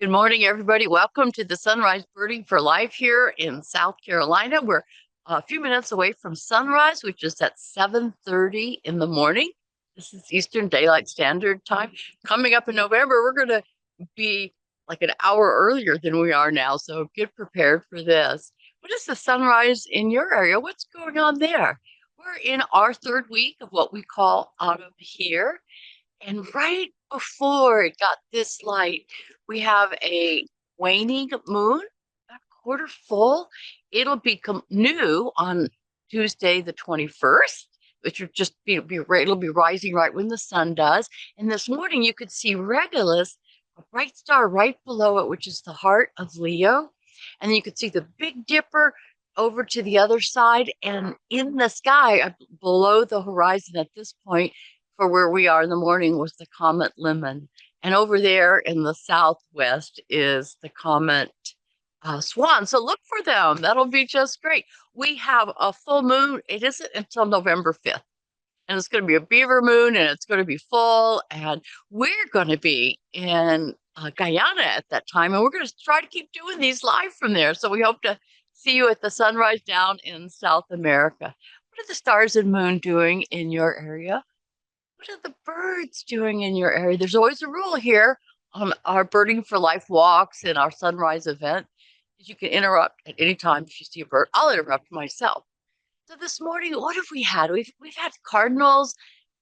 Good morning, everybody. Welcome to the Sunrise Birding for Life here in South Carolina. We're a few minutes away from sunrise, which is at 7:30 in the morning. This is Eastern Daylight Standard Time. Coming up in November, we're going to be like an hour earlier than we are now, so get prepared for this. What is the sunrise in your area? What's going on there? We're in our third week of what we call autumn here. And right before it got this light, we have a waning moon, a quarter full. It'll become new on Tuesday, the 21st, which will just it'll be rising right when the sun does. And this morning you could see Regulus, a bright star right below it, which is the heart of Leo. And then you could see the Big Dipper over to the other side. And in the sky, below the horizon at this point, for where we are in the morning, was the comet Lemon. And over there in the southwest is the comet Swan. So look for them. That'll be just great. We have a full moon. It isn't until November 5th. And it's going to be a beaver moon and it's going to be full. And we're going to be in Guyana at that time. And we're going to try to keep doing these live from there. So we hope to see you at the sunrise down in South America. What are the stars and moon doing in your area? What are the birds doing in your area? There's always a rule here on our Birding for Life walks and our sunrise event. You can interrupt at any time if you see a bird. I'll interrupt myself. So this morning, what have we had? We've had cardinals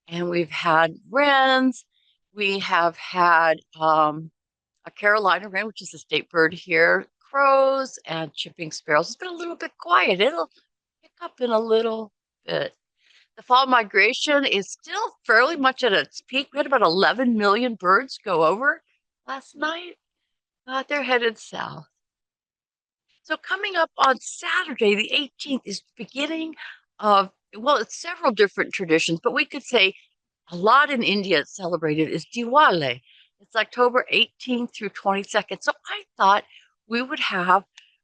and we've had wrens. We have had a Carolina wren, which is a state bird here, crows and chipping sparrows. It's been a little bit quiet. It'll pick up in a little bit. The fall migration is still fairly much at its peak. We had about 11 million birds go over last night. They're headed south. So coming up on Saturday, the 18th, is the beginning of, well, it's several different traditions, but we could say a lot in India it's celebrated is Diwali. It's October 18th through 22nd. So I thought we would have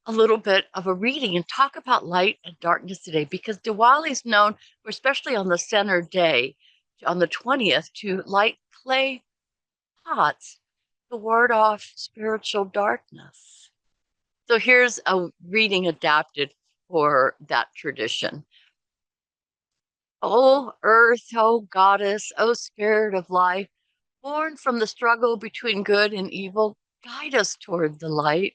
a little bit of a reading and talk about light and darkness today, because Diwali is known, especially on the center day, on the 20th, to light clay pots to ward off spiritual darkness. So here's a reading adapted for that tradition. O earth, O goddess, O spirit of life, born from the struggle between good and evil, guide us toward the light.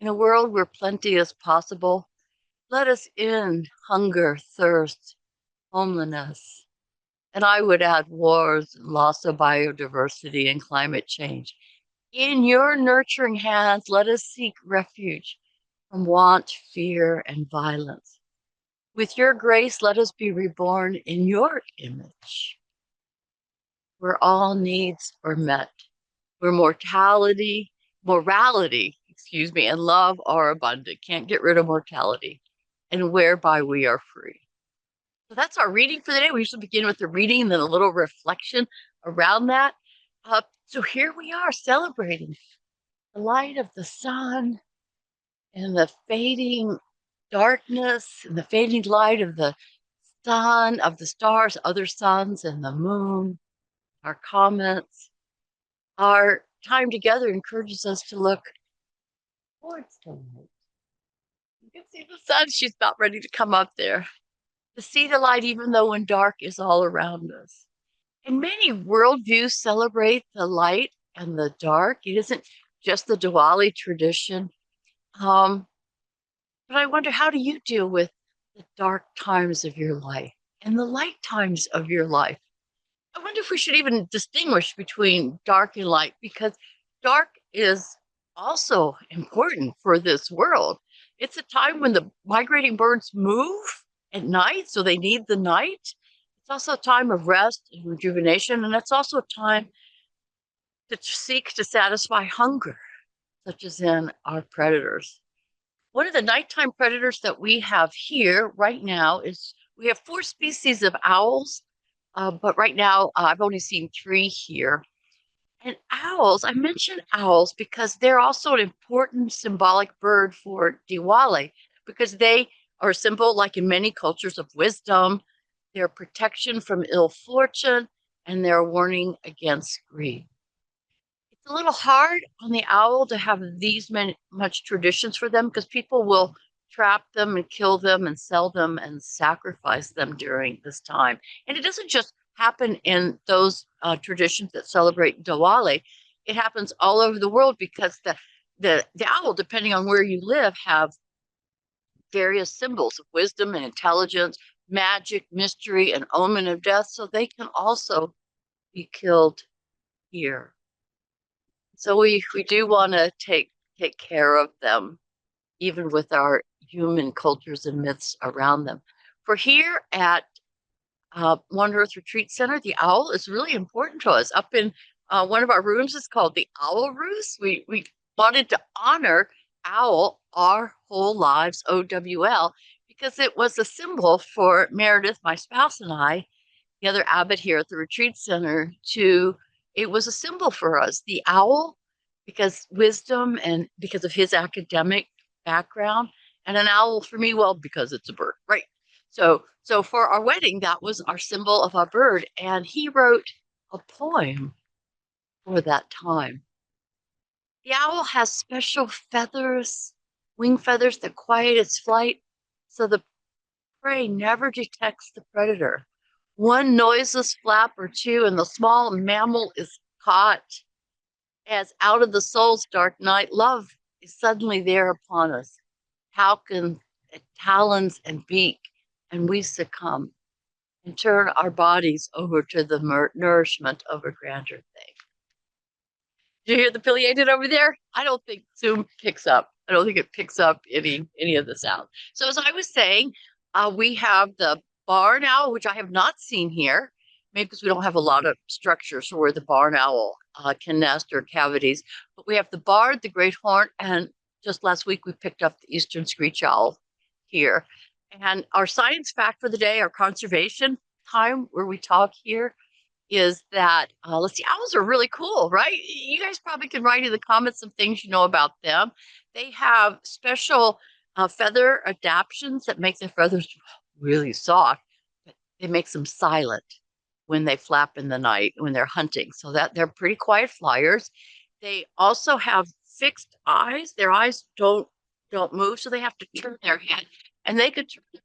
In a world where plenty is possible, let us end hunger, thirst, homelessness. And I would add wars, loss of biodiversity, and climate change. In your nurturing hands, let us seek refuge from want, fear, and violence. With your grace, let us be reborn in your image, where all needs are met, where morality, and love are abundant. Can't get rid of mortality, and whereby we are free. So that's our reading for the day. We usually begin with the reading and then a little reflection around that. So here we are celebrating the light of the sun and the fading darkness and the fading light of the sun, of the stars, other suns, and the moon, our comets. Our time together encourages us to look towards the light. You can see the sun. She's about ready to come up there. To see the light, even though when dark is all around us. And many worldviews celebrate the light and the dark. It isn't just the Diwali tradition. But I wonder, how do you deal with the dark times of your life and the light times of your life? I wonder if we should even distinguish between dark and light, because dark is also important for this world. It's a time when the migrating birds move at night, so they need the night. It's also a time of rest and rejuvenation, and it's also a time to seek to satisfy hunger, such as in our predators. One of the nighttime predators that we have here right now is, we have 4 species of owls, but right now I've only seen 3 here. And owls, I mention owls because they're also an important symbolic bird for Diwali, because they are a symbol, like in many cultures, of wisdom, their protection from ill fortune, and their warning against greed. It's a little hard on the owl to have these much traditions for them because people will trap them and kill them and sell them and sacrifice them during this time. And it doesn't just happen in those traditions that celebrate Diwali. It happens all over the world because the owl, depending on where you live, have various symbols of wisdom and intelligence, magic, mystery, and omen of death. So they can also be killed here. So we do want to take care of them, even with our human cultures and myths around them. For here at Wondrous Retreat Center, the owl is really important to us. Up in one of our rooms is called the Owl Roost. We wanted to honor owl our whole lives, OWL, because it was a symbol for Meredith, my spouse, and I, the other abbot here at the retreat center, it was a symbol for us. The owl, because wisdom and because of his academic background, and an owl for me, well, because it's a bird, right? So for our wedding, that was our symbol of our bird. And he wrote a poem for that time. The owl has special feathers, wing feathers that quiet its flight, so the prey never detects the predator. One noiseless flap or two, and the small mammal is caught. As out of the soul's dark night, love is suddenly there upon us. Talons, talons and beak, and we succumb and turn our bodies over to the nourishment of a grander thing. Do you hear the pileated over there? I don't think Zoom picks up. I don't think it picks up any of the sound. So as I was saying, we have the barn owl, which I have not seen here, maybe because we don't have a lot of structures where the barn owl can nest or cavities. But we have the barred, the great horn, and just last week we picked up the eastern screech owl here. And our science fact for the day, our conservation time where we talk here, is that let's see, owls are really cool, right? You guys probably can write in the comments some things you know about them. They have special feather adaptations that make their feathers really soft, but it makes them silent when they flap in the night when they're hunting, so that they're pretty quiet flyers. They also have fixed eyes. Their eyes don't move, so they have to turn their head, and they could turn,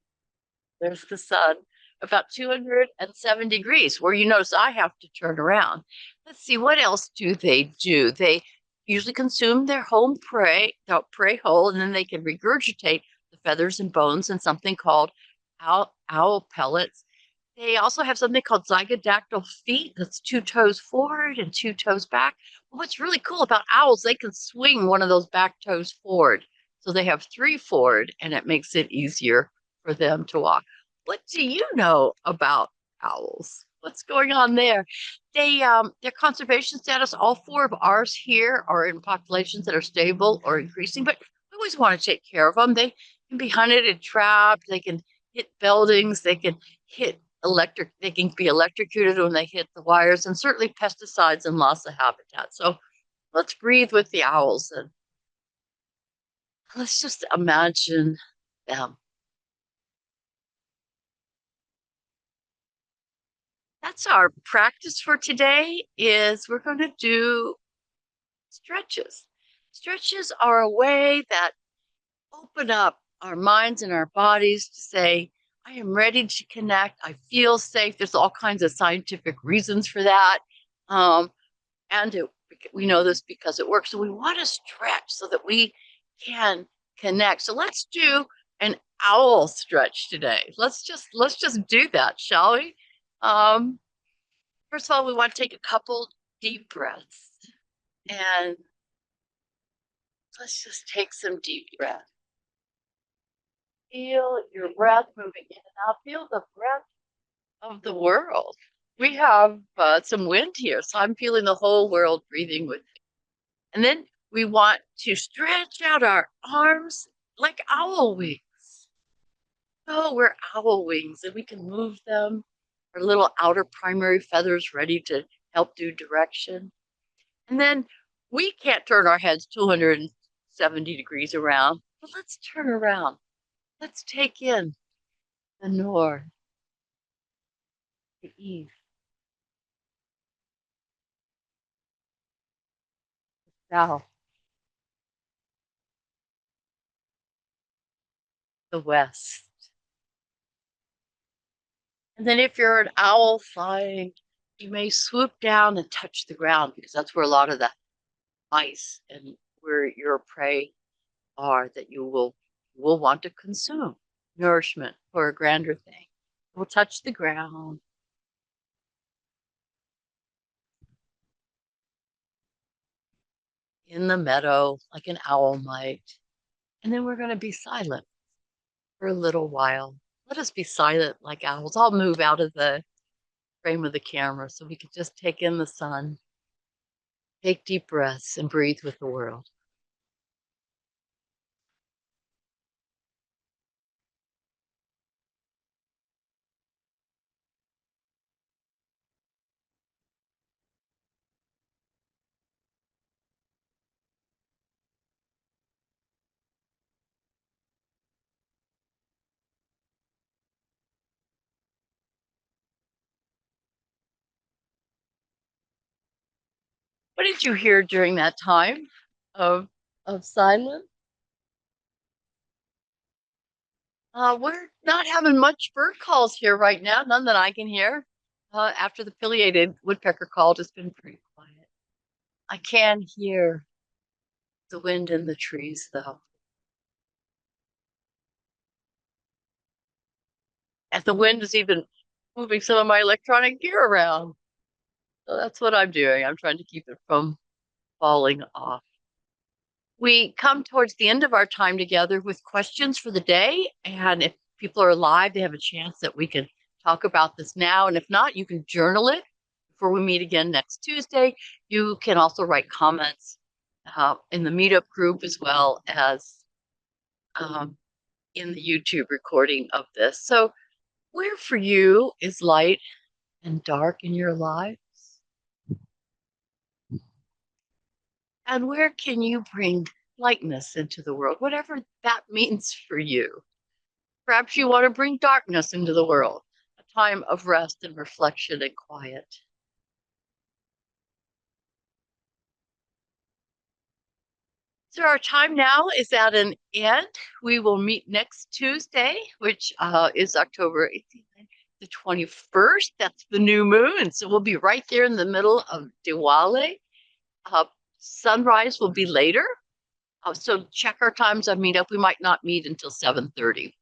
there's the sun, about 207 degrees, where you notice I have to turn around. Let's see, what else do? They usually consume their home prey, their prey whole, and then they can regurgitate the feathers and bones in something called owl pellets. They also have something called zygodactyl feet. That's two toes forward and two toes back. But what's really cool about owls, they can swing one of those back toes forward. So they have three forward, and it makes it easier for them to walk. What do you know about owls? What's going on there? Their conservation status, all four of ours here are in populations that are stable or increasing, but we always want to take care of them. They can be hunted and trapped. They can hit buildings. They can they can be electrocuted when they hit the wires, and certainly pesticides and loss of habitat. So let's breathe with the owls and let's just imagine them. That's our practice for today. Is we're going to do stretches. Stretches are a way that open up our minds and our bodies to say, I am ready to connect. I feel safe. There's all kinds of scientific reasons for that. And we know this because it works. So we want to stretch so that we can connect. So let's do an owl stretch today. Let's just do that, shall we? Um, First of all, we want to take a couple deep breaths, and let's just take some deep breaths. Feel your breath moving in and out. Feel the breath of the world. We have some wind here, so I'm feeling the whole world breathing with me. And then we want to stretch out our arms like owl wings. Oh, we're owl wings, and we can move them. Our little outer primary feathers ready to help do direction. And then we can't turn our heads 270 degrees around, but let's turn around. Let's take in the north, the east, south, the west. And then if you're an owl flying, you may swoop down and touch the ground because that's where a lot of the mice and where your prey are that you will want to consume nourishment for a grander thing. We'll touch the ground in the meadow like an owl might. And then we're going to be silent for a little while. Let us be silent like owls. I'll move out of the frame of the camera so we can just take in the sun, take deep breaths, and breathe with the world. What did you hear during that time of of silence? We're not having much bird calls here right now, none that I can hear. After the pileated woodpecker call, it's been pretty quiet. I can hear the wind in the trees, though. And the wind is even moving some of my electronic gear around. So that's what I'm doing. I'm trying to keep it from falling off. We come towards the end of our time together with questions for the day. And if people are alive, they have a chance that we can talk about this now. And if not, you can journal it before we meet again next Tuesday. You can also write comments in the meetup group as well as in the YouTube recording of this. So, where for you is light and dark in your lives? And where can you bring lightness into the world, whatever that means for you? Perhaps you want to bring darkness into the world, a time of rest and reflection and quiet. So our time now is at an end. We will meet next Tuesday, which is October 18th, the 21st. That's the new moon. So we'll be right there in the middle of Diwali. Uh, Sunrise will be later. So check our times on Meetup. We might not meet until 7:30,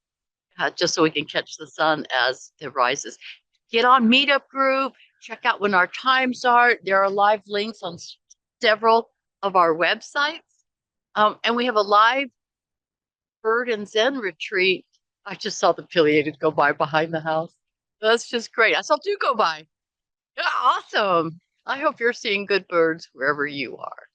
just so we can catch the sun as it rises. Get on Meetup group. Check out when our times are. There are live links on several of our websites. And we have a live bird and Zen retreat. I just saw the pileated go by behind the house. That's just great. I saw two go by. Yeah, awesome. I hope you're seeing good birds wherever you are.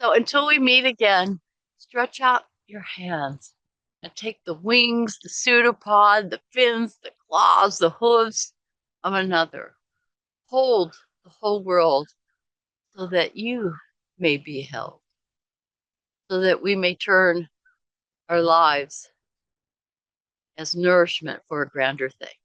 So until we meet again, stretch out your hands and take the wings, the pseudopod, the fins, the claws, the hooves of another. Hold the whole world so that you may be held, so that we may turn our lives as nourishment for a grander thing.